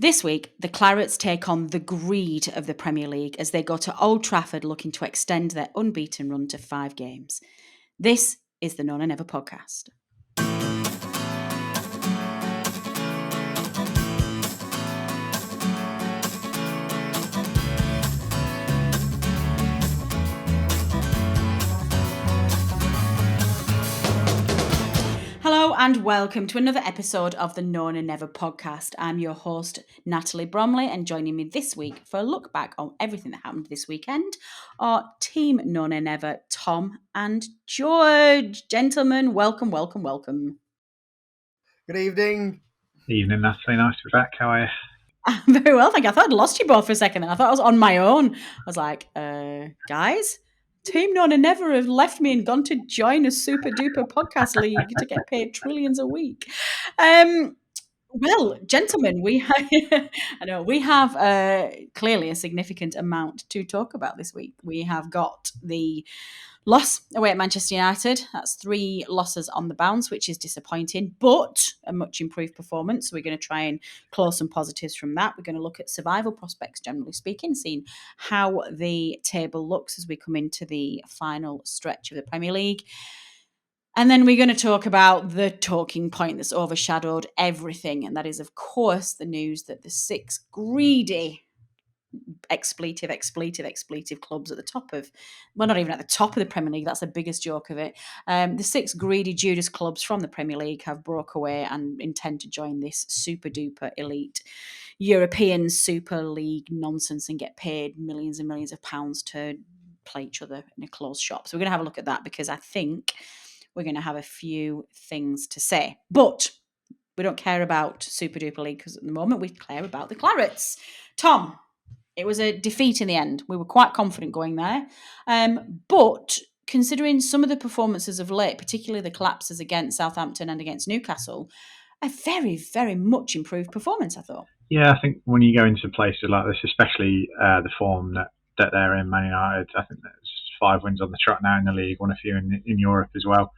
This week, the Clarets take on the greed of the Premier League as they go to Old Trafford looking to extend their unbeaten run to 5 games. This is the Nona Never podcast. Hello and welcome to another episode of the Nona Never podcast. I'm your host, Natalie Bromley, and joining me this week for a look back on everything that happened this weekend are Team Nona Never, Tom and George. Gentlemen, welcome. Good evening. Evening, Natalie. Nice to be back. How are you? I'm very well, thank you. I thought I'd lost you both for a second. I thought I was on my own. I was like, guys, Team Nona Never have left me and gone to join a super duper podcast league to get paid trillions a week. Well, gentlemen, we have clearly a significant amount to talk about this week. We have got the loss away at Manchester United. That's 3 losses on the bounce, which is disappointing, but a much improved performance. So we're going to try and close some positives from that. We're going to look at survival prospects, generally speaking, seeing how the table looks as we come into the final stretch of the Premier League. And then we're going to talk about the talking point that's overshadowed everything. And that is, of course, the news that the 6 greedy expletive clubs at the top of, well, not even at the top of the Premier League, that's the biggest joke of it. The 6 greedy Judas clubs from the Premier League have broke away and intend to join this super duper elite European Super League nonsense and get paid millions and millions of pounds to play each other in a closed shop. So we're going to have a look at that because I think we're going to have a few things to say. But we don't care about Super Duper League because at the moment we care about the Clarets. Tom, it was a defeat in the end. We were quite confident going there. But considering some of the performances of late, particularly the collapses against Southampton and against Newcastle, a very, very much improved performance, I thought. Yeah, I think when you go into places like this, especially the form that they're in, Man United, I think there's 5 wins on the trot now in the league, won a few in Europe as well.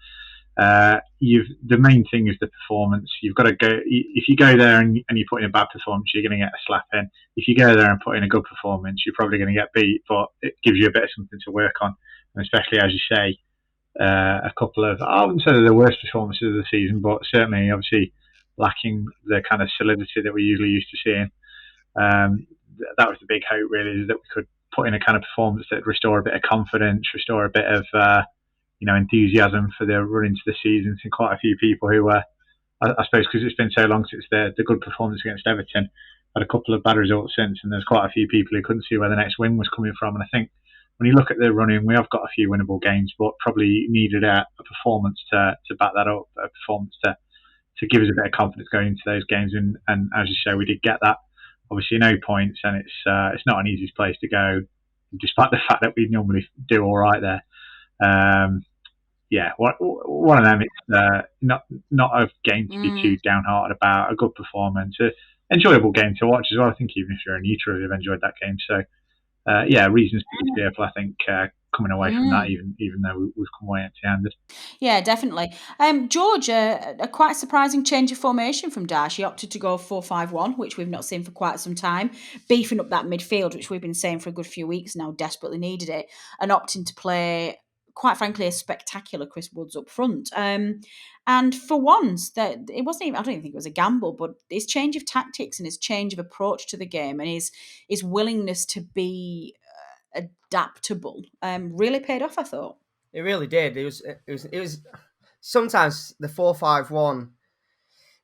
The main thing is the performance. You've got to go. If you go there and you put in a bad performance, you're going to get a slap in. If you go there and put in a good performance, you're probably going to get beat, but it gives you a bit of something to work on. And especially, as you say, a couple of, I wouldn't say they're the worst performances of the season, but certainly, obviously, lacking the kind of solidity that we're usually used to seeing. That was the big hope, really, is that we could put in a kind of performance that restore a bit of confidence, restore a bit of enthusiasm for the run into the season. And quite a few people who were, I suppose, because it's been so long since the good performance against Everton, had a couple of bad results since, and there's quite a few people who couldn't see where the next win was coming from. And I think when you look at the running, we have got a few winnable games, but probably needed a performance to back that up, a performance to give us a bit of confidence going into those games. And as you say, we did get that. Obviously, no points, and it's not an easy place to go, despite the fact that we normally do all right there. One of them. It's not a game to be too downhearted about. A good performance, an enjoyable game to watch as well. I think even if you're a neutral, you've enjoyed that game. So, reasons to be cheerful. I think coming away from that, even though we've come away empty-handed. Yeah, definitely. George, a quite surprising change of formation from Dash. He opted to go 4-5-1, which we've not seen for quite some time, beefing up that midfield, which we've been saying for a good few weeks now, desperately needed it, and opting to play, quite frankly, a spectacular Chris Woods up front. And for once, that it wasn't even, I don't even think it was a gamble, but his change of tactics and his change of approach to the game and his willingness to be adaptable really paid off, I thought. It really did. It was sometimes the 4-5-1.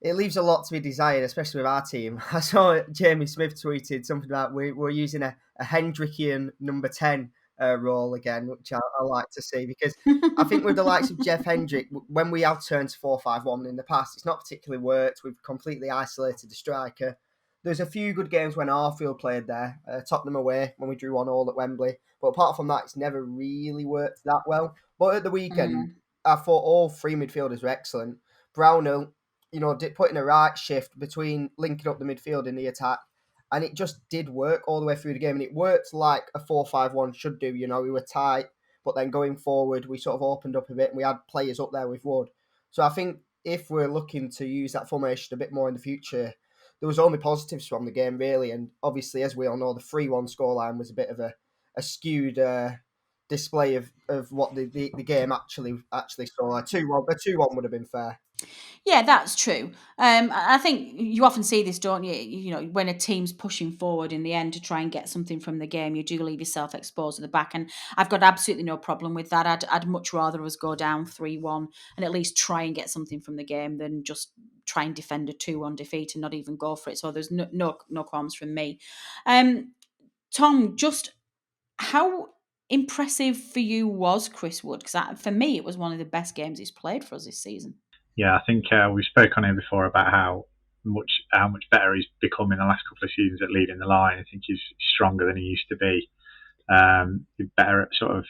It leaves a lot to be desired, especially with our team. I saw Jamie Smith tweeted something about we're using a Hendrickian number 10 role again, which I like to see, because I think with the likes of Jeff Hendrick, when we have turned to 4-5-1 in the past, it's not particularly worked. We've completely isolated the striker. There's a few good games when Arfield played there, Tottenham away, when we drew 1-1 at Wembley. But apart from that, it's never really worked that well. But at the weekend, I thought all 3 midfielders were excellent. Brownhill, putting a right shift between linking up the midfield in the attack. And it just did work all the way through the game. And it worked like a 4-5-1 should do. We were tight, but then going forward, we sort of opened up a bit and we had players up there with Wood. So I think if we're looking to use that formation a bit more in the future, there was only positives from the game, really. And obviously, as we all know, the 3-1 scoreline was a bit of a skewed display of what the game actually saw. A 2-1 would have been fair. Yeah, that's true. I think you often see this, don't you? You know, when a team's pushing forward in the end to try and get something from the game, you do leave yourself exposed at the back, and I've got absolutely no problem with that. I'd much rather us go down 3-1 and at least try and get something from the game than just try and defend a 2-1 defeat and not even go for it. So there's no qualms from me. Tom, just how impressive for you was Chris Wood? Because for me, it was one of the best games he's played for us this season. Yeah, I think we spoke on here before about how much better he's become in the last couple of seasons at leading the line. I think he's stronger than he used to be. He's better at sort of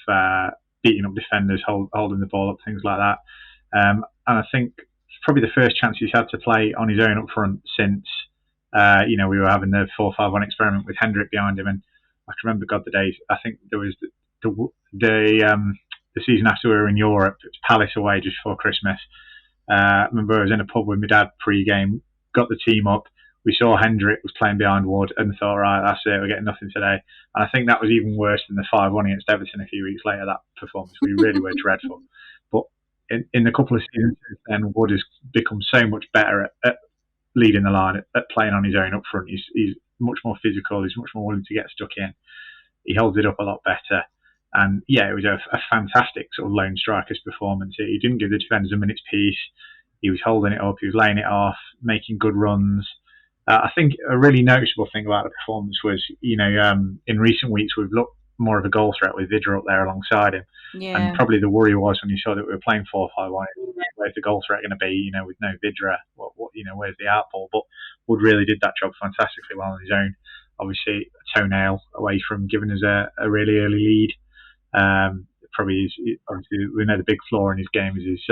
beating up defenders, holding the ball up, things like that. And I think it's probably the first chance he's had to play on his own up front since we were having the 4-5-1 experiment with Hendrick behind him. And I can remember the days. I think there was the season after we were in Europe. It was Palace away just before Christmas. I remember I was in a pub with my dad pre-game, got the team up. We saw Hendrick was playing behind Wood and thought, right, that's it, we're getting nothing today. And I think that was even worse than the 5-1 against Everton a few weeks later, that performance. We really were dreadful. But in the couple of seasons since then, Wood has become so much better at leading the line, at playing on his own up front. He's much more physical, he's much more willing to get stuck in. He holds it up a lot better. And yeah, it was a fantastic sort of lone striker's performance. He didn't give the defenders a minute's peace. He was holding it up. He was laying it off, making good runs. I think a really noticeable thing about the performance was, in recent weeks we've looked more of a goal threat with Vidra up there alongside him. Yeah. And probably the worry was when you saw that we were playing 4-5-1, where's the goal threat going to be? With no Vidra, where's the outball? But Wood really did that job fantastically well on his own. Obviously, a toenail away from giving us a really early lead. Probably obviously we know the big flaw in his game is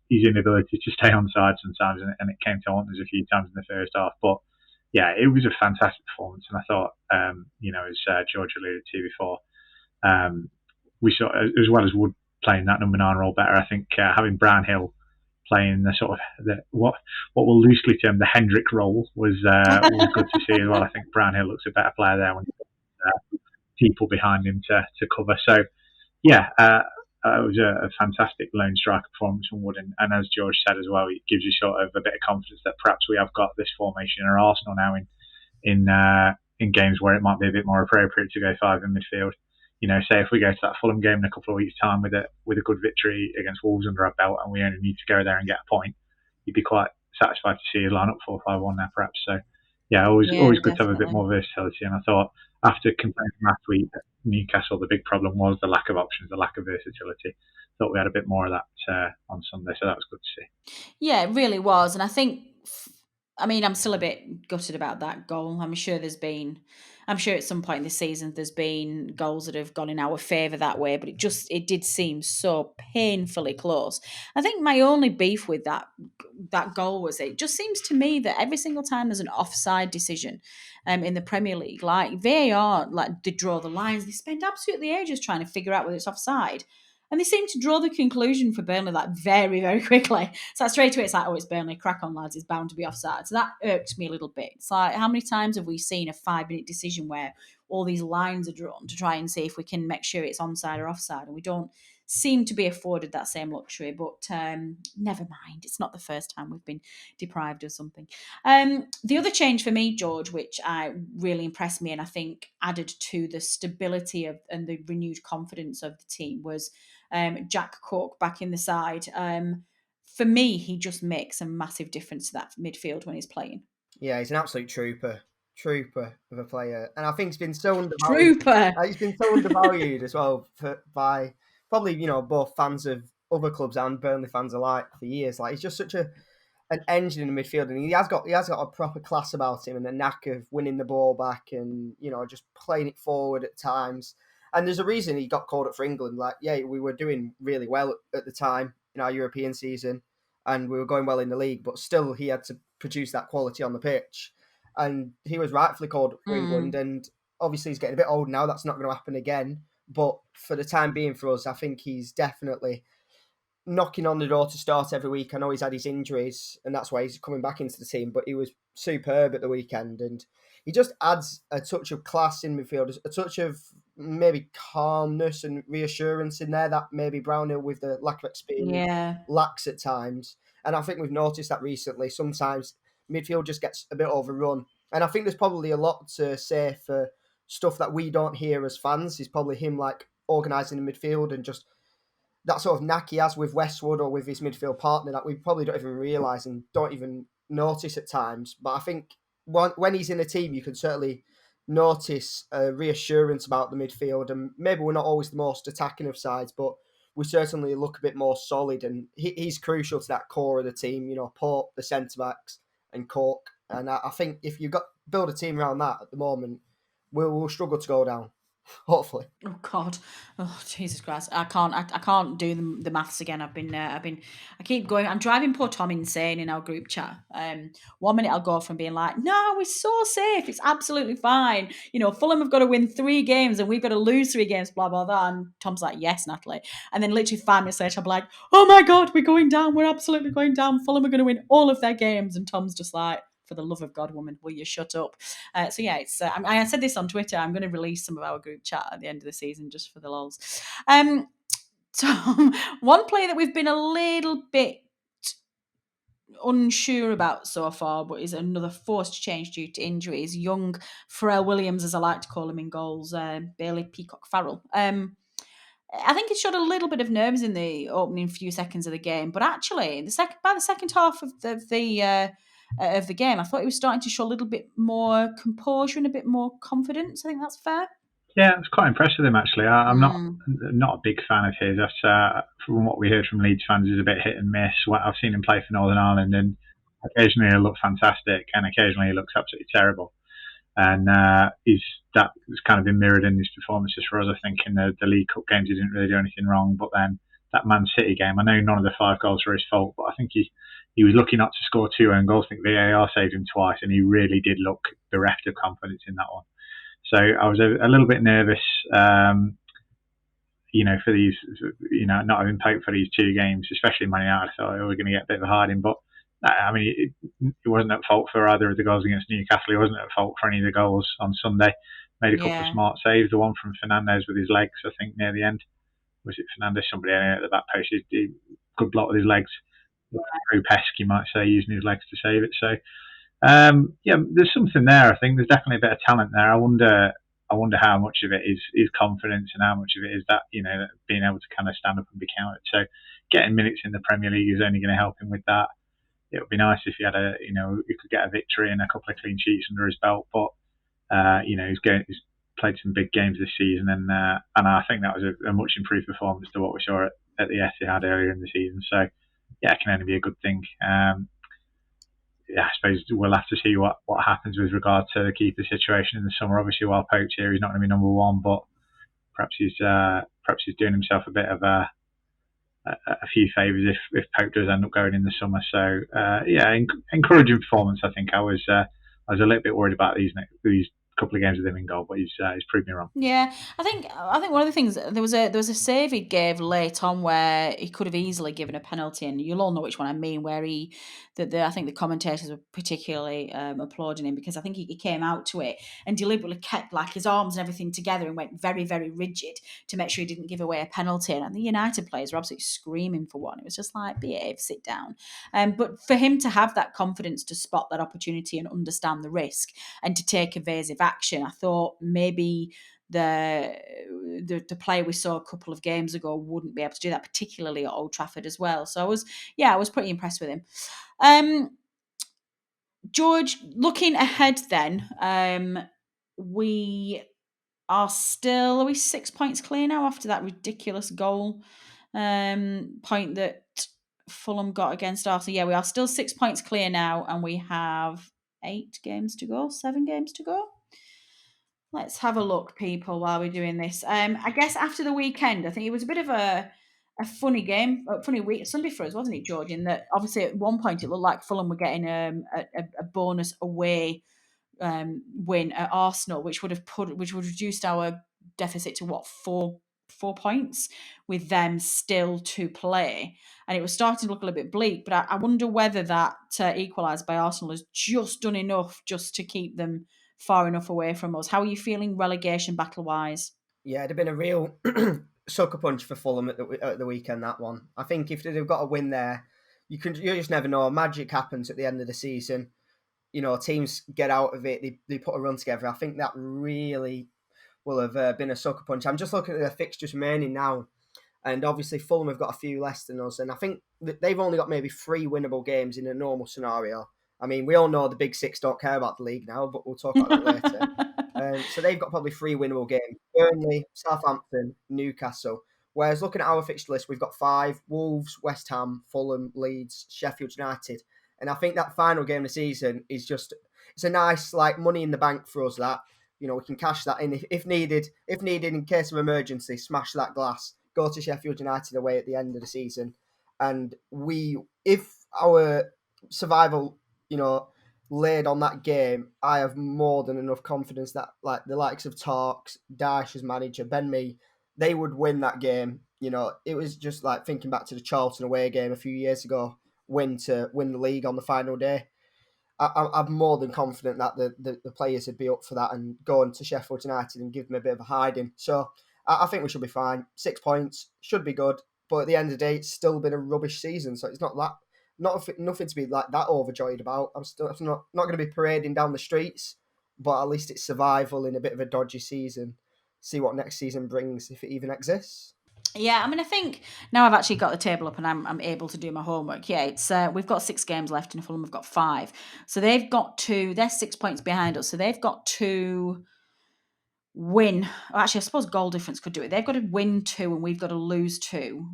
his inability to stay on side sometimes, and it came to haunt us a few times in the first half. But yeah, it was a fantastic performance, and I thought, as George alluded to before, we saw, as well as Wood playing that number 9 role better. I think having Brownhill playing the sort of what we'll loosely term the Hendrick role was good to see as well. I think Brownhill looks a better player there when people behind him to cover. So yeah, it was a fantastic lone striker performance from Wood, and as George said as well, it gives you sort of a bit of confidence that perhaps we have got this formation in our arsenal now in games where it might be a bit more appropriate to go 5 in midfield. Say if we go to that Fulham game in a couple of weeks' time with a good victory against Wolves under our belt, and we only need to go there and get a point, you'd be quite satisfied to see us line up 4-5-1 there, perhaps. So yeah, always good to have a bit more versatility. And I thought after complaining last week that Newcastle, the big problem was the lack of options, the lack of versatility. Thought we had a bit more of that on Sunday, so that was good to see. Yeah, it really was. And I think, I'm still a bit gutted about that goal. I'm sure at some point in the season there's been goals that have gone in our favour that way, but it did seem so painfully close. I think my only beef with that goal was it just seems to me that every single time there's an offside decision in the Premier League, like VAR, like they draw the lines, they spend absolutely ages trying to figure out whether it's offside. And they seem to draw the conclusion for Burnley like very, very quickly. So straight away it's like, oh, it's Burnley, crack on lads, it's bound to be offside. So that irked me a little bit. It's like, how many times have we seen a 5-minute decision where all these lines are drawn to try and see if we can make sure it's onside or offside? And we don't seem to be afforded that same luxury. But never mind, it's not the first time we've been deprived of something. The other change for me, George, which really impressed me and I think added to the stability and the renewed confidence of the team was Jack Cork back in the side. For me, he just makes a massive difference to that midfield when he's playing. Yeah, he's an absolute trooper of a player, and I think he's been so undervalued. Trooper. He's been so undervalued as well by probably both fans of other clubs and Burnley fans alike for years. Like he's just such an engine in the midfield, and he has got a proper class about him and a knack of winning the ball back and just playing it forward at times. And there's a reason he got called up for England. Like, yeah, we were doing really well at the time in our European season and we were going well in the league, but still he had to produce that quality on the pitch. And he was rightfully called up for England. And obviously he's getting a bit old now. That's not going to happen again. But for the time being for us, I think he's definitely knocking on the door to start every week. I know he's had his injuries, and that's why he's coming back into the team. But he was superb at the weekend, and he just adds a touch of class in midfield, a touch of maybe calmness and reassurance in there that maybe Brownhill, with the lack of experience, Yeah. lacks at times. And I think we've noticed that recently. Sometimes midfield just gets a bit overrun, and I think there's probably a lot to say for stuff that we don't hear as fans. Is probably him like organising the midfield and just that sort of knack he has with Westwood or with his midfield partner that we probably don't even realise and don't even notice at times. But I think when he's in a team, you can certainly notice a reassurance about the midfield. And maybe we're not always the most attacking of sides, but we certainly look a bit more solid. And he's crucial to that core of the team. You know, Pope, the centre backs, and Cork. And I think if you've got build a team around that at the moment, we'll struggle to go down. Hopefully. Oh God! Oh Jesus Christ! I can't do the maths again. I keep going. I'm driving poor Tom insane in our group chat. 1 minute I'll go from being like, "No, we're so safe. It's absolutely fine. You know, Fulham have got to win 3 games and we've got to lose 3 games." Blah blah blah. And Tom's like, "Yes, Natalie." And then literally 5 minutes later, I'm like, "Oh my God, we're going down. We're absolutely going down. Fulham are going to win all of their games." And Tom's just like, "For the love of God, woman, will you shut up?" So yeah, it's. I said this on Twitter. I'm going to release some of our group chat at the end of the season just for the lols. So one player that we've been a little bit unsure about so far, but is another forced change due to injuries. Young Pharrell Williams, as I like to call him in goals, Bailey Peacock Farrell. I think it showed a little bit of nerves in the opening few seconds of the game, but actually, by the second half of the game, I thought he was starting to show a little bit more composure and a bit more confidence. I think that's fair. Yeah, it's quite impressed with him actually. I'm Mm, not a big fan of his. That's from what we heard from Leeds fans, he's a bit hit and miss. I've seen him play for Northern Ireland, and occasionally he looks fantastic, and occasionally he looks absolutely terrible. And he's that has kind of been mirrored in his performances for us. I think in the League Cup games he didn't really do anything wrong, but then that Man City game, I know none of the 5 goals were his fault, but I think he was lucky not to score 2 own goals. I think VAR saved him twice, and he really did look bereft of confidence in that one. So I was a little bit nervous, for these, not having Pope for these 2 games, especially Man United. I thought we were going to get a bit of a hiding, but I mean, it wasn't at fault for either of the goals against Newcastle. He wasn't at fault for any of the goals on Sunday. Made a couple of yeah, smart saves. The one from Fernandez with his legs, I think, near the end. Was it Fernandez? Somebody at the back post. He good block with his legs. Very pesky, you might say, using his legs to save it. So yeah, there's something there. I think there's definitely a bit of talent there. I wonder how much of it is confidence and how much of it is that being able to kind of stand up and be counted. So getting minutes in the Premier League is only going to help him with that. It would be nice if he had he could get a victory and a couple of clean sheets under his belt. But he's played some big games this season, and I think that was a much improved performance to what we saw at the Etihad earlier in the season. So yeah, it can only be a good thing. Yeah, I suppose we'll have to see what happens with regard to the keeper situation in the summer. Obviously, while Pope's here, he's not going to be number one, but perhaps he's doing himself a bit of a few favours if Pope does end up going in the summer. So yeah, encouraging performance. I think I was a little bit worried about these couple of games with him in goal, but he's proved me wrong. yeah. I think one of the things, there was a save he gave late on where he could have easily given a penalty, and you'll all know which one I mean. Where I think the commentators were particularly applauding him because I think he came out to it and deliberately kept like his arms and everything together and went very very rigid to make sure he didn't give away a penalty. And the United players were absolutely screaming for one. It was just like, behave, sit down. But for him to have that confidence to spot that opportunity and understand the risk and to take evasive action, I thought maybe the player we saw a couple of games ago wouldn't be able to do that, particularly at Old Trafford as well. So I was pretty impressed with him. George, looking ahead then, we are 6 points clear now after that ridiculous goal point that Fulham got against Arsenal. Yeah, we are still 6 points clear now, and we have 7 games to go. Let's have a look, people, while we're doing this. I guess after the weekend, I think it was a bit of a funny game, a funny week, Sunday for us, wasn't it, George? In that, obviously, at one point it looked like Fulham were getting a bonus away win at Arsenal, which would have reduced our deficit to what, 4 points with them still to play. And it was starting to look a little bit bleak, but I wonder whether that equalised by Arsenal has just done enough just to keep them far enough away from us. How are you feeling relegation battle-wise? Yeah, it'd have been a real sucker punch for Fulham at the weekend, that one. I think if they'd have got a win there, you just never know. Magic happens at the end of the season. Teams get out of it, they put a run together. I think that really will have been a sucker punch. I'm just looking at the fixtures remaining now, and obviously Fulham have got a few less than us, and I think that they've only got maybe 3 winnable games in a normal scenario. I mean, we all know the big six don't care about the league now, but we'll talk about that later. So they've got probably 3 winnable games: Burnley, Southampton, Newcastle. Whereas looking at our fixture list, we've got 5: Wolves, West Ham, Fulham, Leeds, Sheffield United. And I think that final game of the season is it's a nice money in the bank for us. That we can cash that in if needed. If needed, in case of emergency, smash that glass. Go to Sheffield United away at the end of the season, and if our survival, laid on that game, I have more than enough confidence that the likes of Tarks, Daesh as manager, Ben Mee, they would win that game. It was just thinking back to the Charlton away game a few years ago, win the league on the final day. I'm more than confident that the players would be up for that and going to Sheffield United and give them a bit of a hiding. So I think we should be fine. 6 points should be good, but at the end of the day, it's still been a rubbish season. So it's nothing to be that overjoyed about. I'm not going to be parading down the streets, but at least it's survival in a bit of a dodgy season. See what next season brings, if it even exists. Yeah, I mean, I think now I've actually got the table up and I'm able to do my homework. Yeah, it's we've got 6 games left and Fulham have got 5, so they've got to. They're 6 points behind us, so they've got to win. Well, actually, I suppose goal difference could do it. They've got to win 2 and we've got to lose 2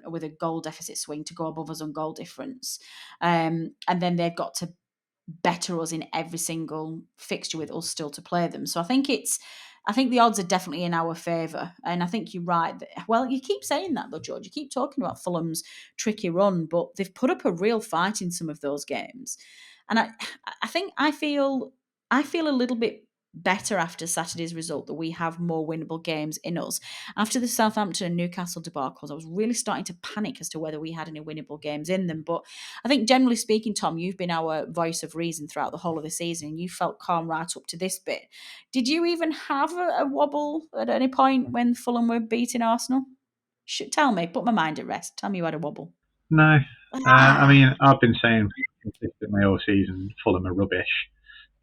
with a goal deficit swing to go above us on goal difference, and then they've got to better us in every single fixture with us still to play them. So I think the odds are definitely in our favour. And I think you're right. Well, you keep saying that though, George. You keep talking about Fulham's tricky run, but they've put up a real fight in some of those games. And I think I feel a little bit better after Saturday's result that we have more winnable games in us. After the Southampton and Newcastle debacles, I was really starting to panic as to whether we had any winnable games in them. But I think generally speaking, Tom, you've been our voice of reason throughout the whole of the season and you felt calm right up to this bit. Did you even have a wobble at any point when Fulham were beating Arsenal? Tell me, put my mind at rest. Tell me you had a wobble. No. I mean, I've been saying consistently all season Fulham are rubbish.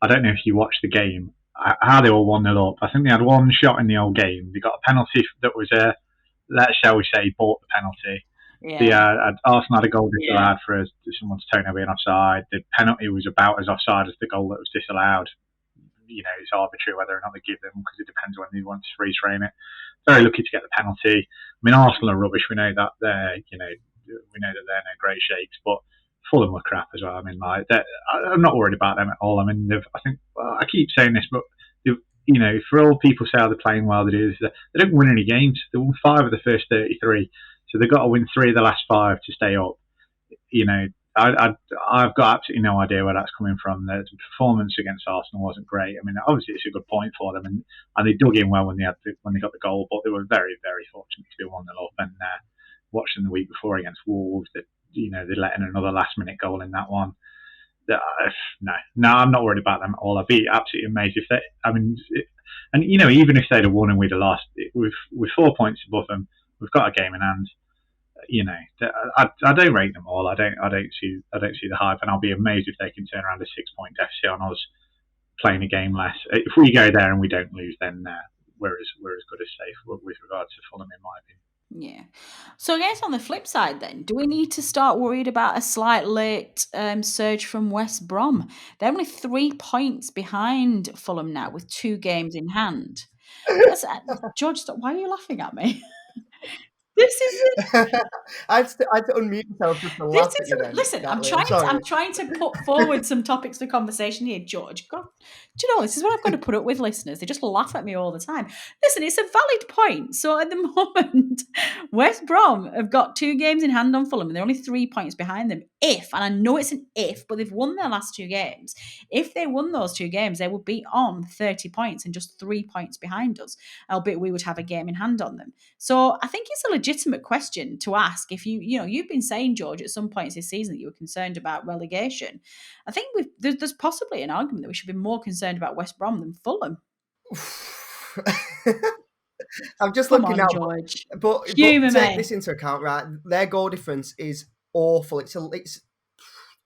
I don't know if you watched the game, how they were 1-0 up. I think they had one shot in the whole game. They got a penalty that was shall we say, bought the penalty. Yeah. Arsenal had a goal disallowed for someone to turn over being offside. The penalty was about as offside as the goal that was disallowed. It's arbitrary whether or not they give them because it depends when they want to freeze frame it. Very lucky to get the penalty. I mean, Arsenal are rubbish. We know that we know that they're in no great shapes, but Fulham were crap as well. I mean, I'm not worried about them at all. I mean, I keep saying this, but for all people say they're playing well, they don't win any games. They won 5 of the first 33, so they've got to win 3 of the last 5 to stay up. I've got absolutely no idea where that's coming from. The performance against Arsenal wasn't great. I mean, obviously it's a good point for them, and they dug in well when they got the goal, but they were very, very fortunate to be 1-0 up. And watched them the week before against Wolves, that they let in another last-minute goal in that one. No, I'm not worried about them at all. I'd be absolutely amazed if they. I mean, even if they'd have won and we'd have lost, with 4 points above them, we've got a game in hand. I don't rate them all. I don't see the hype, and I'll be amazed if they can turn around a 6-point deficit on us playing a game less. If we go there and we don't lose, then we're as good as safe with regards to Fulham, in my opinion. Yeah. So I guess on the flip side then, do we need to start worried about a slight late surge from West Brom? They're only 3 points behind Fulham now with 2 games in hand. George, why are you laughing at me? This is I had to unmute myself just to This laugh at is you then, listen. Natalie. I'm I'm sorry. trying to put forward some topics for conversation here, George. God, do you know this is what I've got to put up with listeners? They just laugh at me all the time. Listen, it's a valid point. So at the moment, West Brom have got 2 games in hand on Fulham, and they're only 3 points behind them. If, and I know it's an if, but they've won their last 2 games. If they won those 2 games, they would be on 30 points and just 3 points behind us. Albeit we would have a game in hand on them. So I think it's a legitimate question to ask. If you've been saying, George, at some points this season that you were concerned about relegation. I think there's possibly an argument that we should be more concerned about West Brom than Fulham. I'm just Come looking on, now, George. but Humour take me. this into account, right? Their goal difference is awful. It's 11,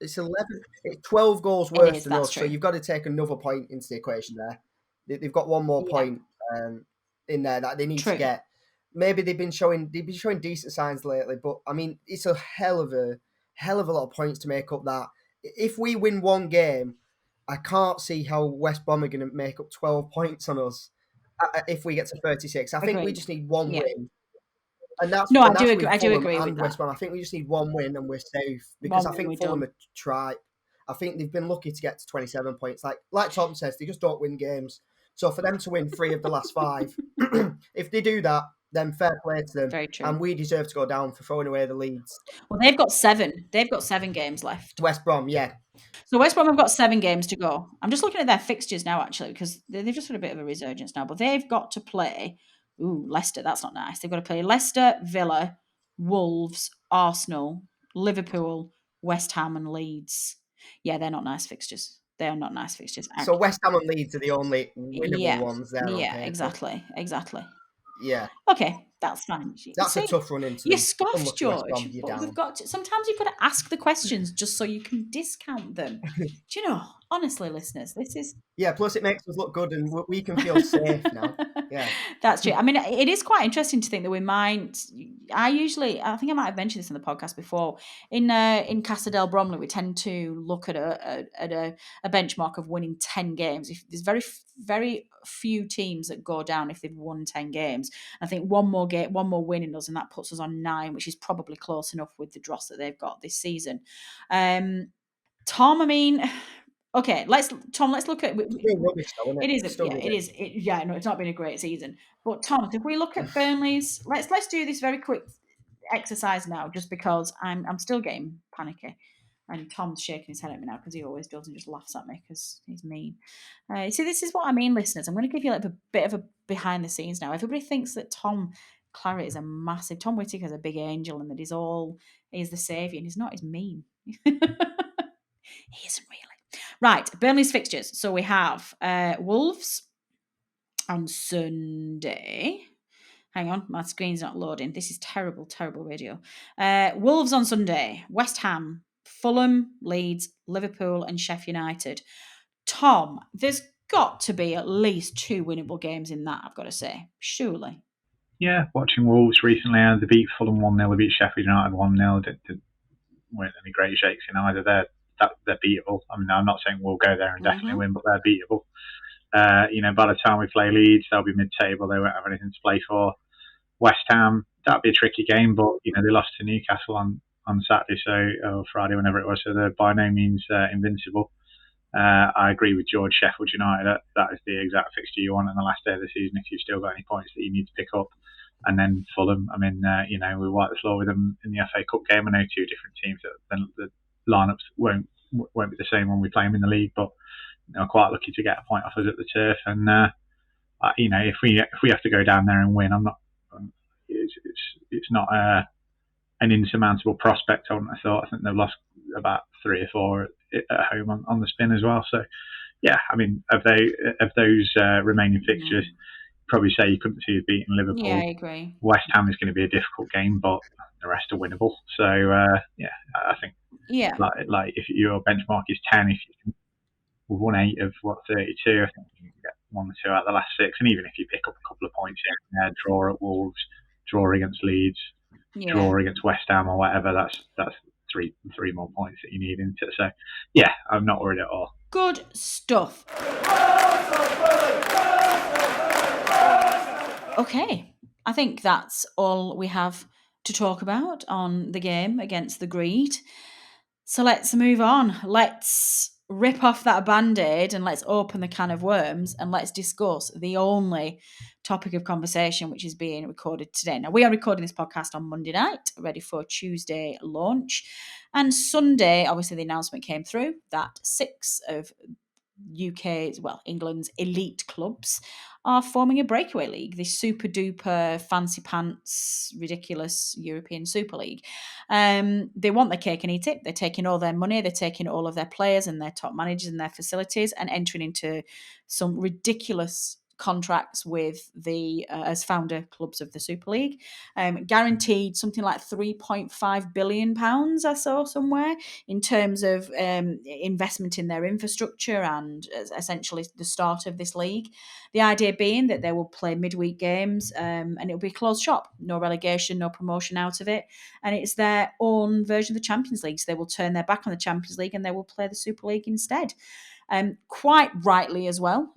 it's 12 goals It worse is. than That's us. So true. you've got to take another point into the equation there. They've got one more Yeah. point in there that they need to True. get. Maybe they've been showing decent signs lately, but I mean, it's a hell of a lot of points to make up that. If we win one game, I can't see how West Brom are going to make up 12 points on us if we get to 36. I think we Agreed. just need one Yeah. win. And No, I do that's agree. with I do Fulham agree with and that. West Brom. I think we just need one win and we're safe because One I win, think we're Fulham done. are tried. I think they've been lucky to get to 27 points. Like Tom says, they just don't win games. So for them to win 3 of the last 5, if they do that, then fair play to them. Very true. And we deserve to go down for throwing away the leads. Well, they've got 7. They've got 7 games left. West Brom, yeah. So West Brom have got 7 games to go. I'm just looking at their fixtures now, actually, because they've just had a bit of a resurgence now. But they've got to play. Ooh, Leicester. That's not nice. They've got to play Leicester, Villa, Wolves, Arsenal, Liverpool, West Ham, and Leeds. Yeah, they're not nice fixtures. They are not nice fixtures. So West Ham and Leeds are the only winnable Yeah, ones there on yeah, paper. exactly. Yeah. Okay, that's fine. That's a tough run into You them. scoffed, Unlucky West George, Brom, you're but we've down. got to. Sometimes you've got to ask the questions just so you can discount them. Do you know? Honestly, listeners, this is. Yeah, plus it makes us look good and we can feel safe now. Yeah. That's true. I mean, it is quite interesting to think that we might. I think I might have mentioned this in the podcast before. In Casa del Bromley, we tend to look at a benchmark of winning 10 games. If there's very few teams that go down if they've won 10 games. I think one more win in us, and that puts us on 9, which is probably close enough with the dross that they've got this season. Tom, I mean. Okay, let's look at. Still rubbish though, isn't it? It is, Still yeah, it rubbish. is. No, it's not been a great season. But Thomas, if we look at Burnley's, let's do this very quick exercise now, just because I'm still getting panicky, and Tom's shaking his head at me now because he always does and just laughs at me because he's mean. See, this is what I mean, listeners. I'm going to give you like a bit of a behind the scenes now. Everybody thinks that Tom Claret is Tom Whittaker is a big angel and that he's the saviour, and he's not. He's mean. He isn't really. Right, Burnley's fixtures. So we have Wolves on Sunday. Hang on, my screen's not loading. This is terrible, terrible radio. Wolves on Sunday, West Ham, Fulham, Leeds, Liverpool, and Sheffield United. Tom, there's got to be at least 2 winnable games in that, I've got to say. Surely. Yeah, watching Wolves recently, they beat Fulham 1-0, they beat Sheffield United 1-0. Weren't any great shakes in either. They're beatable. I mean, I'm not saying we'll go there and definitely win, but they're beatable. By the time we play Leeds, they'll be mid-table. They won't have anything to play for. West Ham, that'd be a tricky game, but they lost to Newcastle on Saturday, or Friday, whenever it was. So they're by no means invincible. I agree with George. Sheffield United, that is the exact fixture you want on the last day of the season if you've still got any points that you need to pick up. And then Fulham, I mean, we wiped the floor with them in the FA Cup game. I know 2 different teams that the lineups won't be the same when we play them in the league, but quite lucky to get a point off us at the turf. And if we have to go down there and win, I'm not. It's not an insurmountable prospect. I wouldn't have thought. I think they've lost about 3 or 4 at home on the spin as well. So yeah, I mean, of those remaining fixtures, probably say you couldn't see us beating Liverpool. Yeah, I agree. West Ham is going to be a difficult game, but the rest are winnable. So I think like if your benchmark is 10, if you can, we've won 8 of 32, I think you can get 1 or 2 out of the last 6, and even if you pick up a couple of points here and there, draw at Wolves, draw against Leeds, draw against West Ham or whatever, that's three more points that you need into it. So yeah, I'm not worried at all. Good stuff. Okay, I think that's all we have to talk about on the game against the Greed. So let's move on. Let's rip off that band-aid and let's open the can of worms and let's discuss the only topic of conversation which is being recorded today. Now, we are recording this podcast on Monday night, ready for Tuesday launch. And Sunday, obviously, the announcement came through that 6 of England's elite clubs are forming a breakaway league, this super duper fancy pants, ridiculous European Super League. They want their cake and eat it. They're taking all their money, they're taking all of their players and their top managers and their facilities and entering into some ridiculous contracts with the as founder clubs of the Super League, guaranteed something like £3.5 billion I saw somewhere in terms of investment in their infrastructure and essentially the start of this league. The idea being that they will play midweek games and it'll be closed shop, no relegation, no promotion out of it, and it's their own version of the Champions League. So they will turn their back on the Champions League and they will play the Super League instead. Quite rightly as well,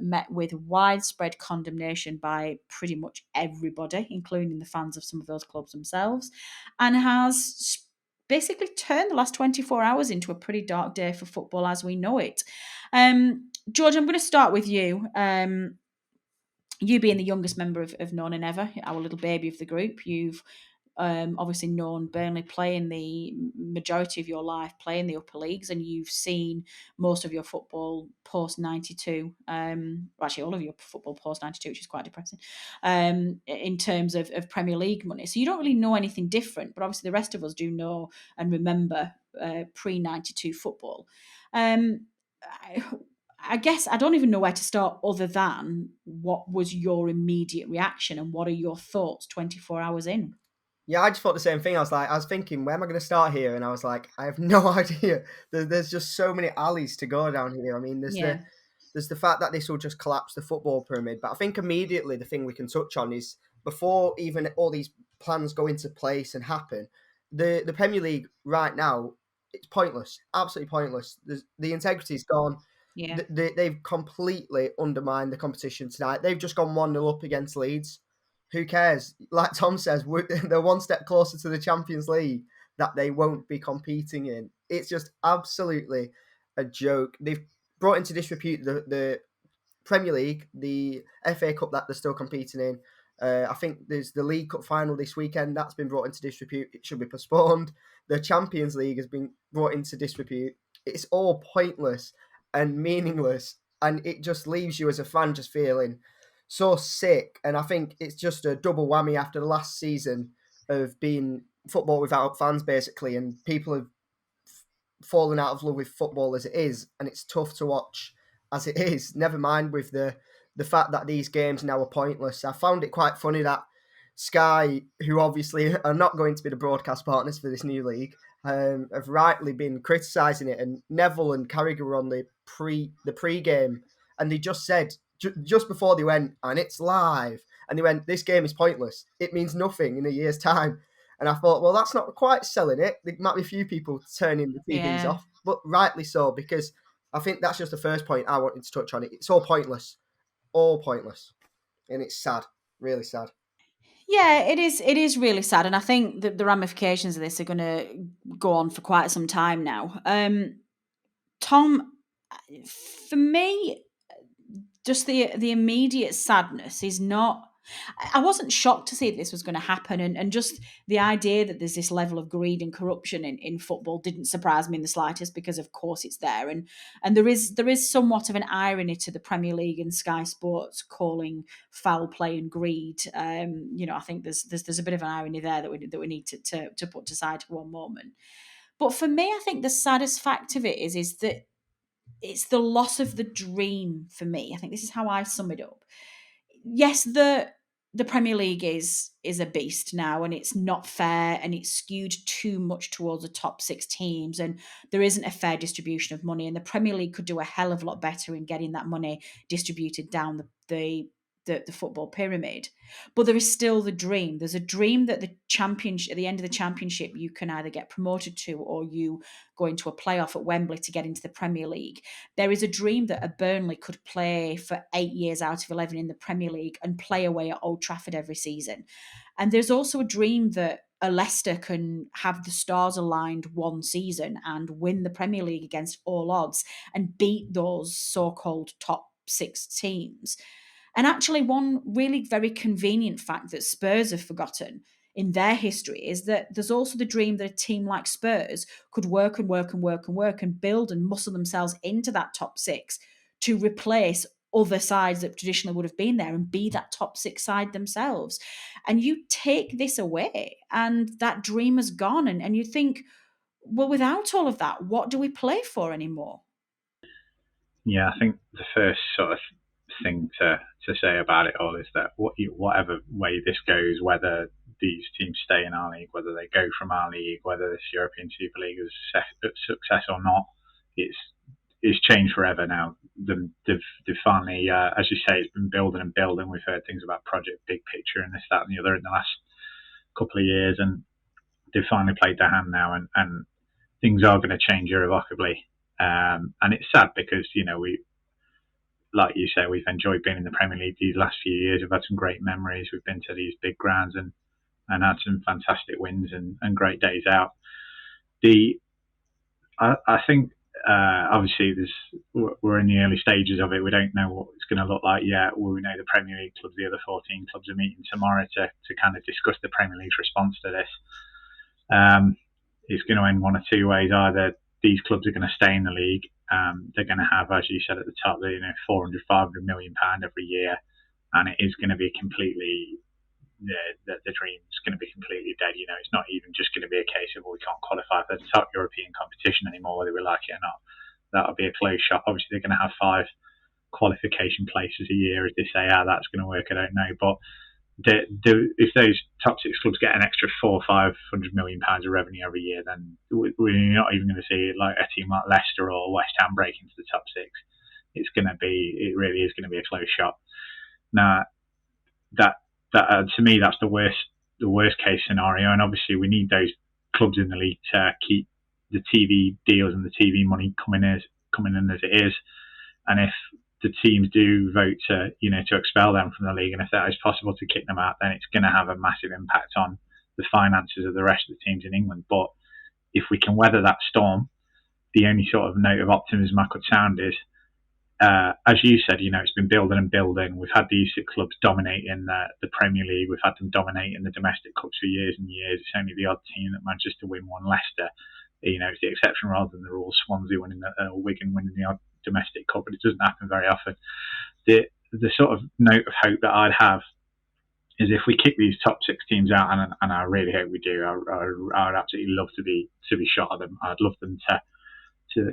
met with widespread condemnation by pretty much everybody, including the fans of some of those clubs themselves, and has basically turned the last 24 hours into a pretty dark day for football as we know it. George, I'm going to start with you. You being the youngest member of Known and Ever, our little baby of the group, you've obviously known Burnley playing the majority of your life, playing the upper leagues, and you've seen most of your football post 92. Actually, all of your football post 92, which is quite depressing, in terms of Premier League money. So you don't really know anything different, but obviously the rest of us do know and remember pre 92 football. I guess I don't even know where to start other than what was your immediate reaction and what are your thoughts 24 hours in? Yeah, I just thought the same thing. I was thinking, where am I going to start here? And I was like, I have no idea. There's just so many alleys to go down here. I mean, Yeah. there's the fact that this will just collapse the football pyramid. But I think immediately the thing we can touch on is before even all these plans go into place and happen, the Premier League right now, it's pointless, absolutely pointless. The integrity's gone. Yeah. They've completely undermined the competition tonight. They've just gone 1-0 up against Leeds. Who cares? Like Tom says, they're one step closer to the Champions League that they won't be competing in. It's just absolutely a joke. They've brought into disrepute the Premier League, the FA Cup that they're still competing in. I think there's the League Cup final this weekend. That's been brought into disrepute. It should be postponed. The Champions League has been brought into disrepute. It's all pointless and meaningless. And it just leaves you as a fan just feeling so sick. And I think it's just a double whammy after the last season of being football without fans, basically. And people have fallen out of love with football as it is. And it's tough to watch as it is, never mind with the fact that these games now are pointless. I found it quite funny that Sky, who obviously are not going to be the broadcast partners for this new league, have rightly been criticising it. And Neville and Carragher were on the pre-game, and they just said, just before they went, and it's live, and they went, this game is pointless. It means nothing in a year's time. And I thought, well, that's not quite selling it. There might be a few people turning the TVs off, but rightly so, because I think that's just the first point I wanted to touch on. It's all pointless. And it's sad, really sad. Yeah, it is. It is really sad, and I think that the ramifications of this are going to go on for quite some time now. Tom, for me, just the immediate sadness is not. I wasn't shocked to see that this was going to happen, and just the idea that there's this level of greed and corruption in football didn't surprise me in the slightest, because of course it's there, and there is somewhat of an irony to the Premier League and Sky Sports calling foul play and greed. I think there's a bit of an irony there that we need to put aside for one moment. But for me, I think the saddest fact of it is that it's the loss of the dream for me. I think this is how I sum it up. Yes, the Premier League is a beast now, and it's not fair, and it's skewed too much towards the top 6 teams, and there isn't a fair distribution of money, and the Premier League could do a hell of a lot better in getting that money distributed down the football pyramid. But there is still the dream. There's a dream that the championship, at the end of the championship, you can either get promoted to, or you go into a playoff at Wembley to get into the Premier League. There is a dream that a Burnley could play for 8 years out of 11 in the Premier League and play away at Old Trafford every season. And there's also a dream that a Leicester can have the stars aligned one season and win the Premier League against all odds and beat those so-called top six teams. And actually, one really very convenient fact that Spurs have forgotten in their history is that there's also the dream that a team like Spurs could work and work and work and work and build and muscle themselves into that top six to replace other sides that traditionally would have been there and be that top six side themselves. And you take this away, and that dream has gone. And you think, well, without all of that, what do we play for anymore? Yeah, I think the first sort of thing to say about it all is that whatever way this goes, whether these teams stay in our league, whether they go from our league, whether this European Super League is a success or not, it's changed forever now. They've finally, as you say, it's been building and building. We've heard things about Project Big Picture and this, that, and the other in the last couple of years, and they've finally played their hand now, and things are going to change irrevocably. And it's sad because, like you say, we've enjoyed being in the Premier League these last few years. We've had some great memories. We've been to these big grounds and had some fantastic wins and great days out. I think obviously we're in the early stages of it. We don't know what it's going to look like yet. We know the Premier League clubs, the other 14 clubs, are meeting tomorrow to kind of discuss the Premier League's response to this. It's going to end one of two ways. Either these clubs are going to stay in the league. They're going to have, as you said at the top, 400, 500 million pound every year, and it is going to be completely, the dream's going to be completely dead. It's not even just going to be a case of, well, we can't qualify for the top European competition anymore, whether we like it or not. That'll be a closed shop. Obviously, they're going to have 5 qualification places a year. As they say, how that's going to work, I don't know, but if those top 6 clubs get an extra 400 or 500 million pounds of revenue every year, then we're not even going to see like a team like Leicester or West Ham break into the top 6. It really is going to be a closed shop. Now, that to me, that's the worst case scenario, and obviously we need those clubs in the league to keep the TV deals and the TV money coming in as it is. And if the teams do vote to expel them from the league, and if that is possible to kick them out, then it's going to have a massive impact on the finances of the rest of the teams in England. But if we can weather that storm, the only sort of note of optimism I could sound is, as you said, it's been building and building. We've had these 6 clubs dominating the Premier League. We've had them dominating the domestic cups for years and years. It's only the odd team that manages to win one, Leicester. It's the exception rather than the rule. Swansea winning or Wigan winning the odd domestic cup, but it doesn't happen very often. The sort of note of hope that I'd have is if we kick these top 6 teams out, and I really hope we do. I'd absolutely love to be shot at them. I'd love them to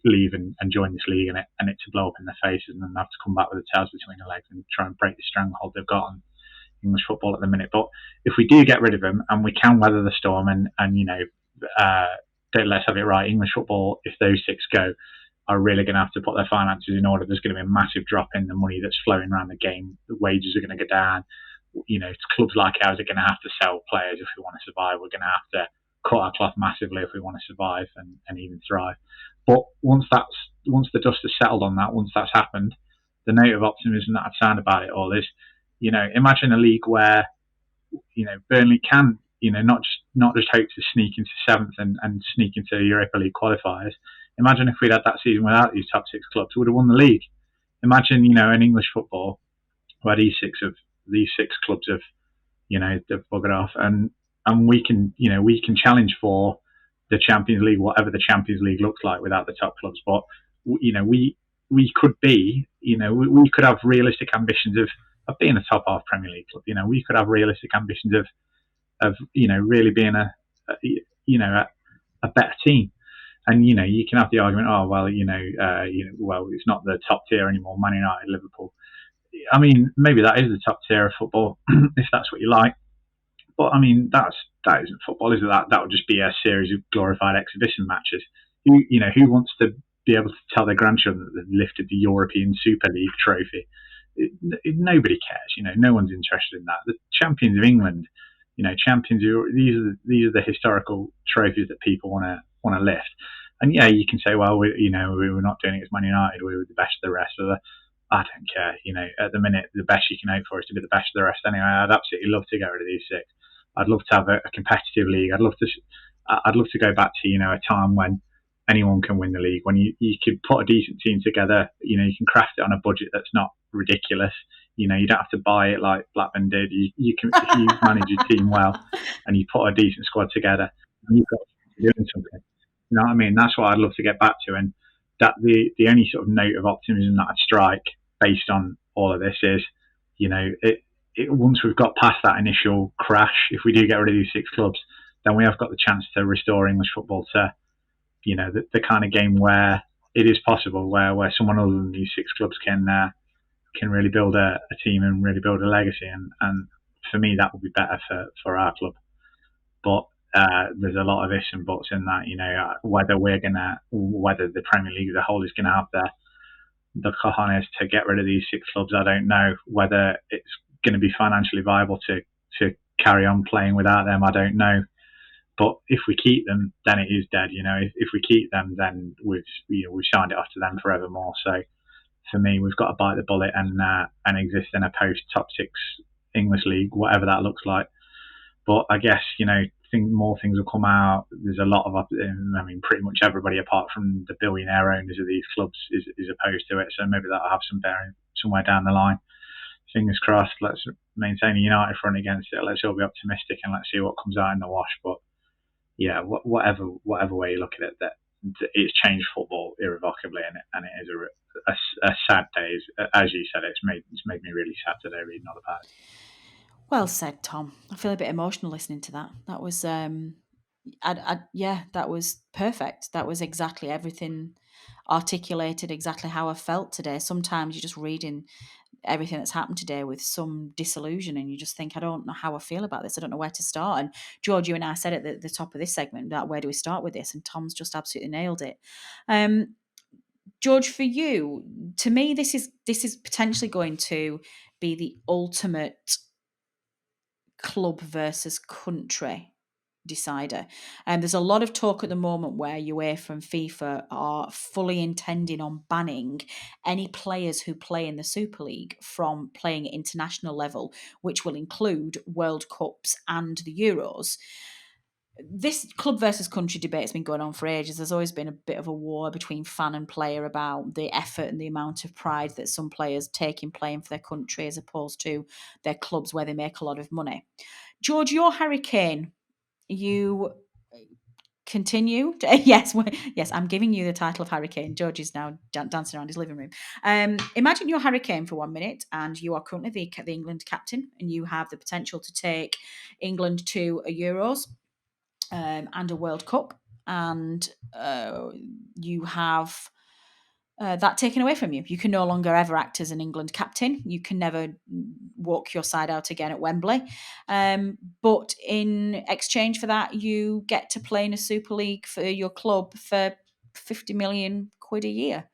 leave and join this league, and it to blow up in their faces and then have to come back with the tails between their legs and try and break the stranglehold they've got on English football at the minute. But if we do get rid of them and we can weather the storm and let's have it right, English football, if those 6 go, are really going to have to put their finances in order. There's going to be a massive drop in the money that's flowing around the game. The wages are going to go down. Clubs like ours are going to have to sell players if we want to survive. We're going to have to cut our cloth massively if we want to survive and even thrive. But once the dust has settled on that, once that's happened, the note of optimism that I'd sound about it all is, imagine a league where, Burnley can, not just hope to sneak into 7th and sneak into Europa League qualifiers. Imagine if we'd had that season without these top 6 clubs, we would have won the league. Imagine, in English football, where these 6 clubs have, they've buggered off, and we can challenge for the Champions League, whatever the Champions League looks like without the top clubs. But we could be, we could have realistic ambitions of being a top half Premier League club. We could have realistic ambitions of really being a better team. And you can have the argument, oh well, well, it's not the top tier anymore. Man United, Liverpool. I mean, maybe that is the top tier of football, if that's what you like. But I mean, that isn't football, is it? That would just be a series of glorified exhibition matches. Who wants to be able to tell their grandchildren that they've lifted the European Super League trophy? Nobody cares. No one's interested in that. The champions of England, champions. These are the historical trophies that people want to lift. And yeah, you can say, well, we were not doing it as Man United. We were the best of the rest. I don't care. At the minute, the best you can hope for is to be the best of the rest. Anyway, I'd absolutely love to get rid of these 6. I'd love to have a competitive league. I'd love to go back to a time when anyone can win the league. When you could put a decent team together, you can craft it on a budget that's not ridiculous. You don't have to buy it like Blackburn did. You can, if you manage your team well and you put a decent squad together, you've got doing something. You know what I mean? That's what I'd love to get back to. And that the only sort of note of optimism that I'd strike based on all of this is, once we've got past that initial crash, if we do get rid of these 6 clubs, then we have got the chance to restore English football to, the kind of game where it is possible, where someone other than these 6 clubs can really build a team and really build a legacy. And for me, that would be better for our club. But there's a lot of ifs and buts in that, whether the Premier League as a whole is going to have the cojones to get rid of these 6 clubs. I don't know whether it's going to be financially viable to carry on playing without them. I don't know. But if we keep them, then it is dead. If we keep them, then we've signed it off to them forevermore. So for me, we've got to bite the bullet and exist in a post top 6 English league, whatever that looks like. But I guess more things will come out. There's a lot of, pretty much everybody apart from the billionaire owners of these clubs is opposed to it. So maybe that'll have some bearing somewhere down the line. Fingers crossed. Let's maintain a united front against it. Let's all be optimistic and let's see what comes out in the wash. But yeah, whatever way you look at it, that it's changed football irrevocably, and it is a sad day. As you said, it's made me really sad today reading all about it. Well said, Tom. I feel a bit emotional listening to that. That was, that was perfect. That was exactly everything articulated, exactly how I felt today. Sometimes you're just reading everything that's happened today with some disillusion and you just think, I don't know how I feel about this. I don't know where to start. And George, you and I said at the top of this segment that where do we start with this? And Tom's just absolutely nailed it. George, for you, to me, this is potentially going to be the ultimate club versus country decider. There's a lot of talk at the moment where UEFA and FIFA are fully intending on banning any players who play in the Super League from playing at international level, which will include World Cups and the Euros. This club versus country debate has been going on for ages. There's always been a bit of a war between fan and player about the effort and the amount of pride that some players take in playing for their country as opposed to their clubs where they make a lot of money. George, you're Harry Kane. You continue. Yes, I'm giving you the title of Harry Kane. George is now dancing around his living room. Imagine you're Harry Kane for 1 minute and you are currently the England captain and you have the potential to take England to a Euros and a World Cup, and you have that taken away from you. You can no longer ever act as an England captain. You can never walk your side out again at Wembley. But in exchange for that, you get to play in a Super League for your club for 50 million quid a year.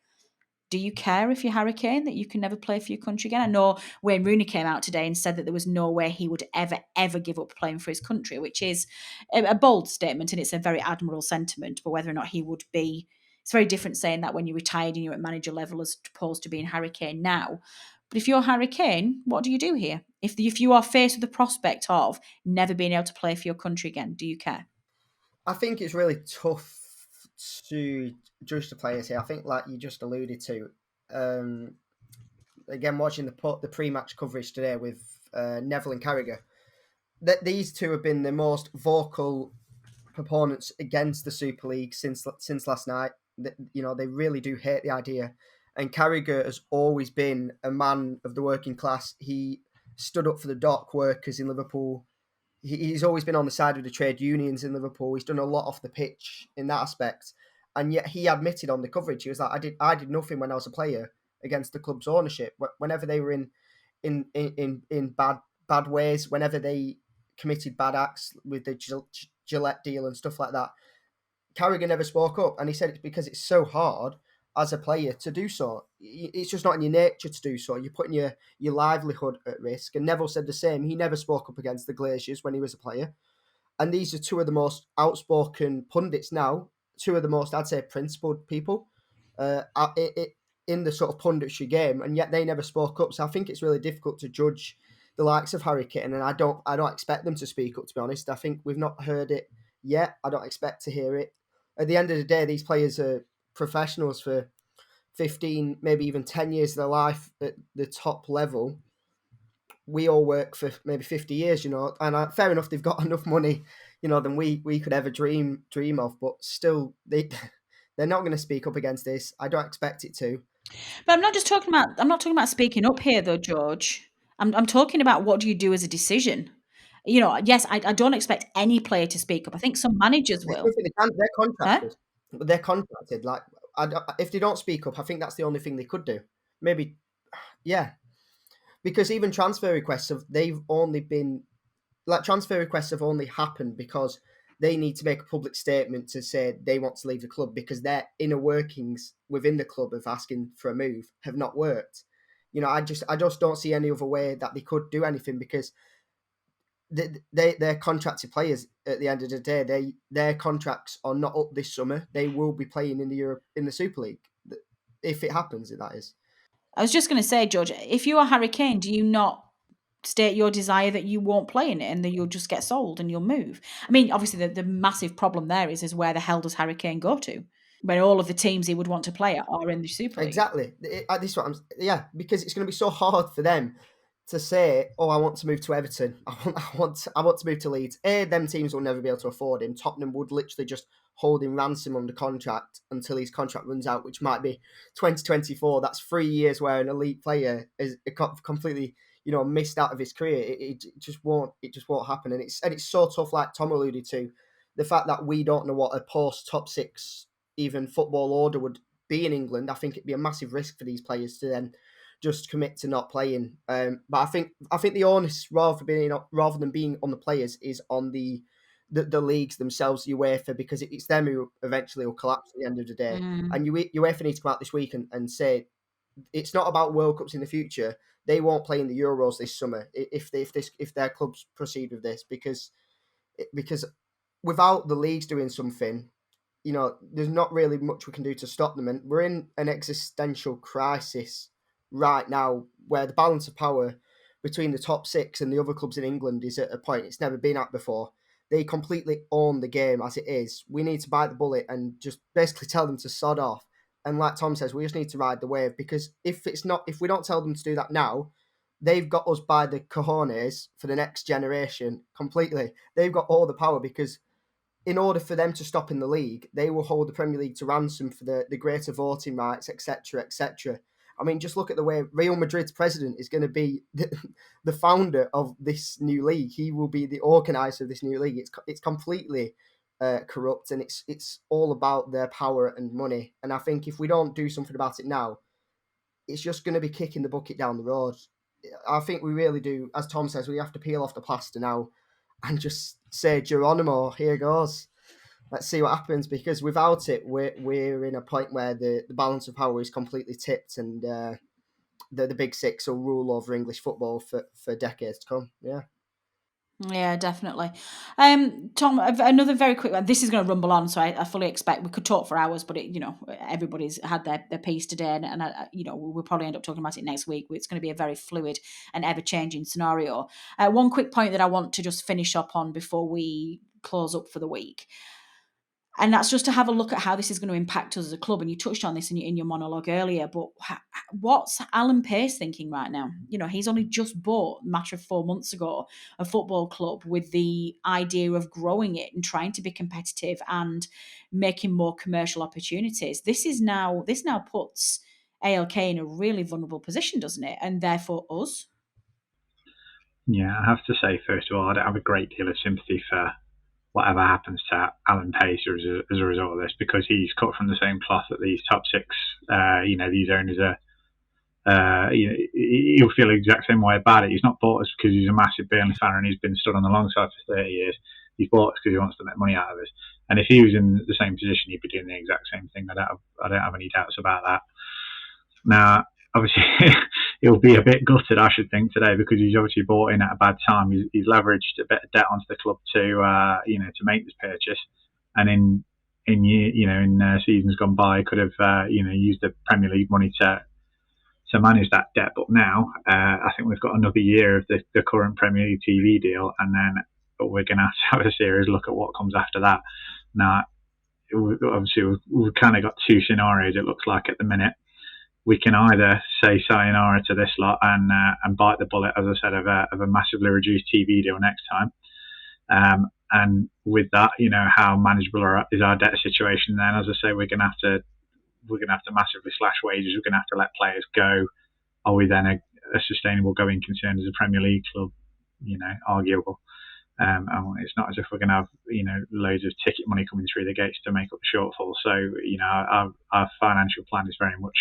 Do you care if you're Harry Kane that you can never play for your country again? I know Wayne Rooney came out today and said that there was no way he would ever give up playing for his country, which is a bold statement and it's a very admirable sentiment. But whether or not he would be, it's very different saying that when you retired and you're at manager level as opposed to being Harry Kane now. But if you're Harry Kane, what do you do here? If you are faced with the prospect of never being able to play for your country again, do you care? I think it's really tough to judge the players here. I think, like you just alluded to, again, watching the pre-match coverage today with Neville and Carragher, that these two have been the most vocal proponents against the Super League since last night. They really do hate the idea. And Carragher has always been a man of the working class. He stood up for the dock workers in Liverpool. He's always been on the side of the trade unions in Liverpool. He's done a lot off the pitch in that aspect. And yet he admitted on the coverage, he was like, I did nothing when I was a player against the club's ownership. Whenever they were in bad ways, whenever they committed bad acts with the Gillette deal and stuff like that, Carragher never spoke up. And he said it's because it's so hard as a player to do so. It's just not in your nature to do so. You're putting your livelihood at risk. And Neville said the same. He never spoke up against the Glaciers when he was a player. And these are two of the most outspoken pundits now, two of the most, I'd say, principled people in the sort of punditry game, and yet they never spoke up. So I think it's really difficult to judge the likes of Harry Kane, and I don't expect them to speak up. To be honest, I think we've not heard it yet. I don't expect to hear it. At the end of the day, these players are professionals for 15, maybe even 10 years of their life at the top level. We all work for maybe 50 years, and fair enough, they've got enough money, than we could ever dream of, but still, they're not going to speak up against this. I don't expect it to. But I'm not talking about speaking up here, though, George. I'm talking about what do you do as a decision. Yes, I don't expect any player to speak up. I think some managers There's will. nothing they can. They're Huh? contractors. They're contracted. Like, if they don't speak up, I think that's the only thing they could do. Maybe, yeah, because even transfer requests have only happened because they need to make a public statement to say they want to leave the club because their inner workings within the club of asking for a move have not worked. I just don't see any other way that they could do anything because they're contracted players at the end of the day. Their contracts are not up this summer. They will be playing in the Super League if it happens. That is. I was just going to say, George, if you are Harry Kane, do you not state your desire that you won't play in it and that you'll just get sold and you'll move? I mean, obviously, the massive problem there is where the hell does Harry Kane go to? When all of the teams he would want to play at are in the Super League. Exactly. This is what because it's going to be so hard for them to say, "Oh, I want to move to Everton. I want to move to Leeds." Them teams will never be able to afford him. Tottenham would literally just hold him ransom under contract until his contract runs out, which might be 2024. That's 3 years where an elite player is completely, missed out of his career. It just won't. It just won't happen. And it's so tough. Like Tom alluded to, the fact that we don't know what a post top six even football order would be in England. I think it'd be a massive risk for these players to then just commit to not playing. But I think the onus rather than being on the players is on the leagues themselves, UEFA, because it's them who eventually will collapse at the end of the day. Mm. And UEFA need to come out this week and say it's not about World Cups in the future. They won't play in the Euros this summer if their clubs proceed with this because without the leagues doing something, there's not really much we can do to stop them. And we're in an existential crisis right now where the balance of power between the top six and the other clubs in England is at a point it's never been at before. They completely own the game as it is. We need to bite the bullet and just basically tell them to sod off. And like Tom says, we just need to ride the wave because if we don't tell them to do that now, they've got us by the cojones for the next generation completely. They've got all the power because in order for them to stop in the league, they will hold the Premier League to ransom for the greater voting rights, etc., etc. I mean, just look at the way Real Madrid's president is going to be the founder of this new league. He will be the organizer of this new league. It's completely corrupt, and it's all about their power and money. And I think if we don't do something about it now, it's just going to be kicking the bucket down the road. I think we really do, as Tom says, we have to peel off the plaster now and just say, Geronimo, here goes. Let's see what happens because without it, we're in a point where the balance of power is completely tipped, and the big six will rule over English football for decades to come. Yeah. Yeah, definitely. Tom, another very quick one. This is going to rumble on, so I fully expect we could talk for hours, but everybody's had their piece today, and we'll probably end up talking about it next week. It's going to be a very fluid and ever-changing scenario. One quick point that I want to just finish up on before we close up for the week. And that's just to have a look at how this is going to impact us as a club. And you touched on this in your monologue earlier, but what's Alan Pace thinking right now? He's only just bought, a matter of 4 months ago, a football club with the idea of growing it and trying to be competitive and making more commercial opportunities. This now puts ALK in a really vulnerable position, doesn't it? And therefore us. Yeah, I have to say, first of all, I don't have a great deal of sympathy for whatever happens to Alan Pace as a result of this, because he's cut from the same cloth that these top six, these owners are. He'll feel the exact same way about it. He's not bought us because he's a massive Burnley fan and he's been stood on the long side for 30 years. He's bought us because he wants to make money out of us. And if he was in the same position, he'd be doing the exact same thing. I don't have any doubts about that. Now, obviously, he'll be a bit gutted, I should think, today, because he's obviously bought in at a bad time. He's leveraged a bit of debt onto the club to make this purchase, and in seasons gone by, could have used the Premier League money to to manage that debt. But now I think we've got another year of the current Premier League TV deal, and then we're going to have a serious look at what comes after that. Now, obviously, we've kind of got two scenarios, it looks like, at the minute. We can either say sayonara to this lot and bite the bullet, as I said, of a massively reduced TV deal next time. And with that, how manageable is our debt situation then? As I say, we're going to have to massively slash wages. We're going to have to let players go. Are we then a sustainable going concern as a Premier League club? Arguable. And it's not as if we're going to have loads of ticket money coming through the gates to make up the shortfall. So our financial plan is very much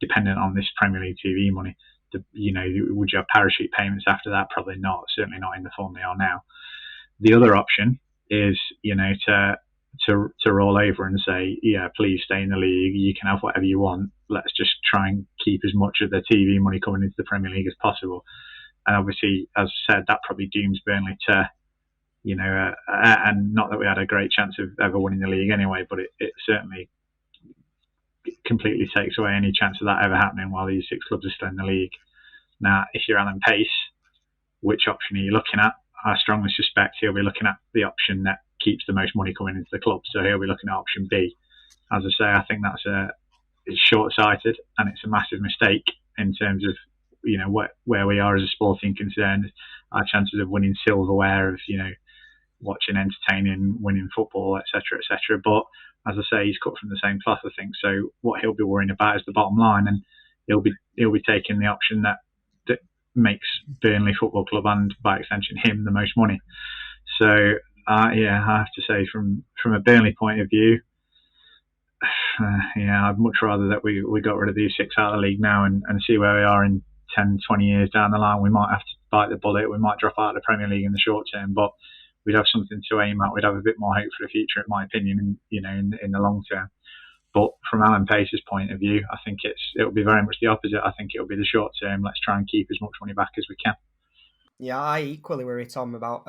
dependent on this Premier League TV money. Would you have parachute payments after that? Probably not. Certainly not in the form they are now. The other option is to roll over and say, yeah, please stay in the league. You can have whatever you want. Let's just try and keep as much of the TV money coming into the Premier League as possible. And obviously, as I said, that probably dooms Burnley to, and not that we had a great chance of ever winning the league anyway, but it certainly completely takes away any chance of that ever happening while these six clubs are still in the league. Now, if you're Alan Pace, which option are you looking at? I strongly suspect he'll be looking at the option that keeps the most money coming into the club. So he'll be looking at option B. As I say, I think it's short-sighted and it's a massive mistake in terms of where we are as a sporting concern. Our chances of winning silverware, of watching, entertaining, winning football, etc., etc. But as I say, he's cut from the same cloth, I think. So what he'll be worrying about is the bottom line, and he'll be taking the option that makes Burnley Football Club and by extension him the most money. So I have to say from a Burnley point of view, I'd much rather that we got rid of these six out of the league now and see where we are in 10, 20 years down the line. We might have to bite the bullet. We might drop out of the Premier League in the short term, but we'd have something to aim at. We'd have a bit more hope for the future, in my opinion, in the long term. But from Alan Pace's point of view, I think it'll be very much the opposite. I think it'll be the short term. Let's try and keep as much money back as we can. Yeah, I equally worry, Tom, about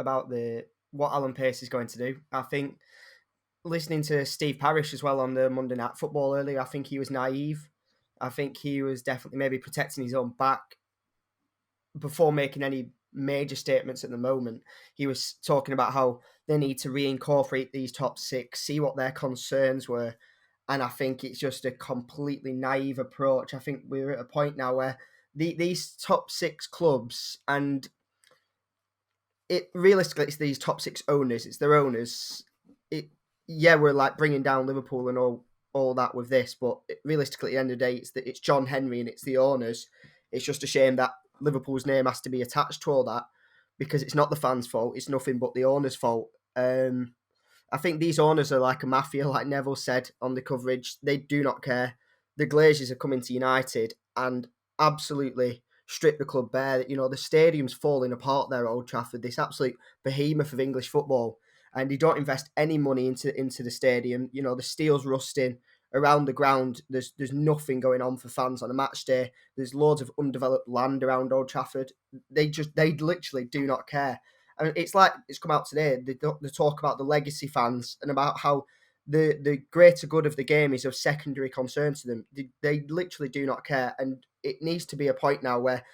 what Alan Pace is going to do. I think listening to Steve Parish as well on the Monday Night Football earlier, I think he was naive. I think he was definitely maybe protecting his own back before making any major statements at the moment. He was talking about how they need to reincorporate these top six, see what their concerns were. And I think it's just a completely naive approach. I think we're at a point now where these top six clubs, and realistically, it's these top six owners, it's their owners. We're like bringing down Liverpool and all that with this, but realistically, at the end of the day, it's John Henry and it's the owners. It's just a shame that Liverpool's name has to be attached to all that because it's not the fans' fault. It's nothing but the owners' fault. I think these owners are like a mafia, like Neville said on the coverage. They do not care. The Glazers are coming to United and absolutely strip the club bare. The stadium's falling apart there at Old Trafford, this absolute behemoth of English football. And you don't invest any money into the stadium. The steel's rusting around the ground. There's nothing going on for fans on a match day. There's loads of undeveloped land around Old Trafford. They literally do not care. And it's like it's come out today. They talk about the legacy fans and about how the greater good of the game is of secondary concern to them. They literally do not care, and it needs to be a point now where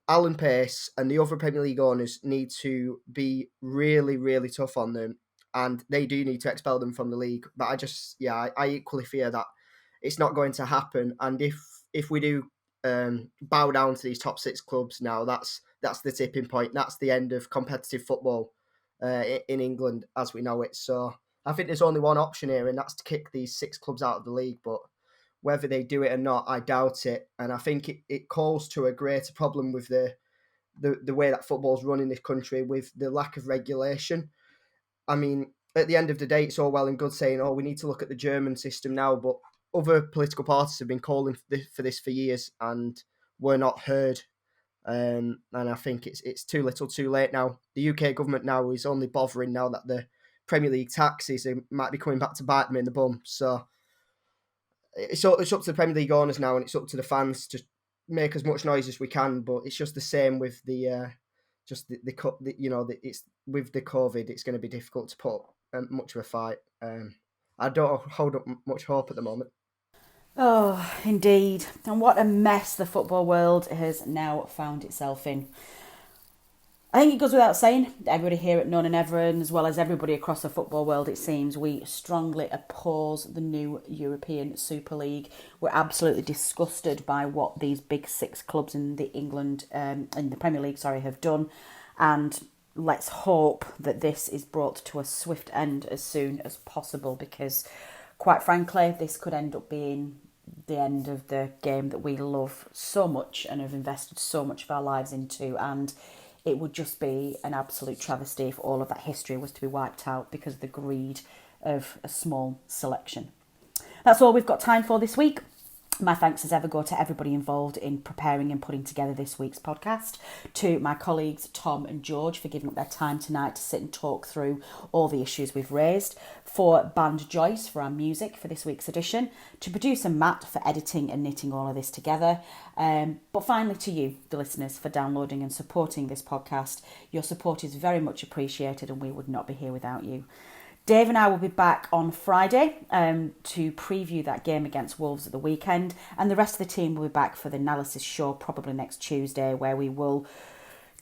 Alan Pace and the other Premier League owners need to be really, really tough on them, and they do need to expel them from the league. But I equally fear that it's not going to happen. And if we do bow down to these top six clubs now, that's the tipping point. That's the end of competitive football in England as we know it. So I think there's only one option here, and that's to kick these six clubs out of the league. But whether they do it or not, I doubt it. And I think it calls to a greater problem with the way that football's run in this country, with the lack of regulation. I mean, at the end of the day, it's all well and good saying, we need to look at the German system now, but other political parties have been calling for this for years and were not heard. And I think it's too little too late now. The UK government now is only bothering now that the Premier League taxes might be coming back to bite them in the bum. So it's up to the Premier League owners now, and it's up to the fans to make as much noise as we can. But it's just the same with it's with the COVID, it's going to be difficult to put much of a fight. I don't hold up much hope at the moment. Oh, indeed. And what a mess the football world has now found itself in. I think it goes without saying that everybody here at None and Everton, as well as everybody across the football world, it seems, we strongly oppose the new European Super League. We're absolutely disgusted by what these big six clubs in the Premier League, have done, and let's hope that this is brought to a swift end as soon as possible, because, quite frankly, this could end up being the end of the game that we love so much and have invested so much of our lives into, and it would just be an absolute travesty if all of that history was to be wiped out because of the greed of a small selection. That's all we've got time for this week. My thanks as ever go to everybody involved in preparing and putting together this week's podcast, to my colleagues Tom and George for giving up their time tonight to sit and talk through all the issues we've raised, for Band Joyce for our music for this week's edition, to producer Matt for editing and knitting all of this together, but finally to you, the listeners, for downloading and supporting this podcast. Your support is very much appreciated and we would not be here without you. Dave and I will be back on Friday to preview that game against Wolves at the weekend, and the rest of the team will be back for the analysis show probably next Tuesday, where we will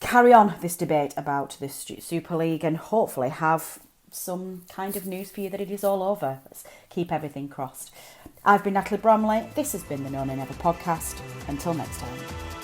carry on this debate about the Super League and hopefully have some kind of news for you that it is all over. Let's keep everything crossed. I've been Natalie Bromley. This has been the None and Never podcast. Until next time.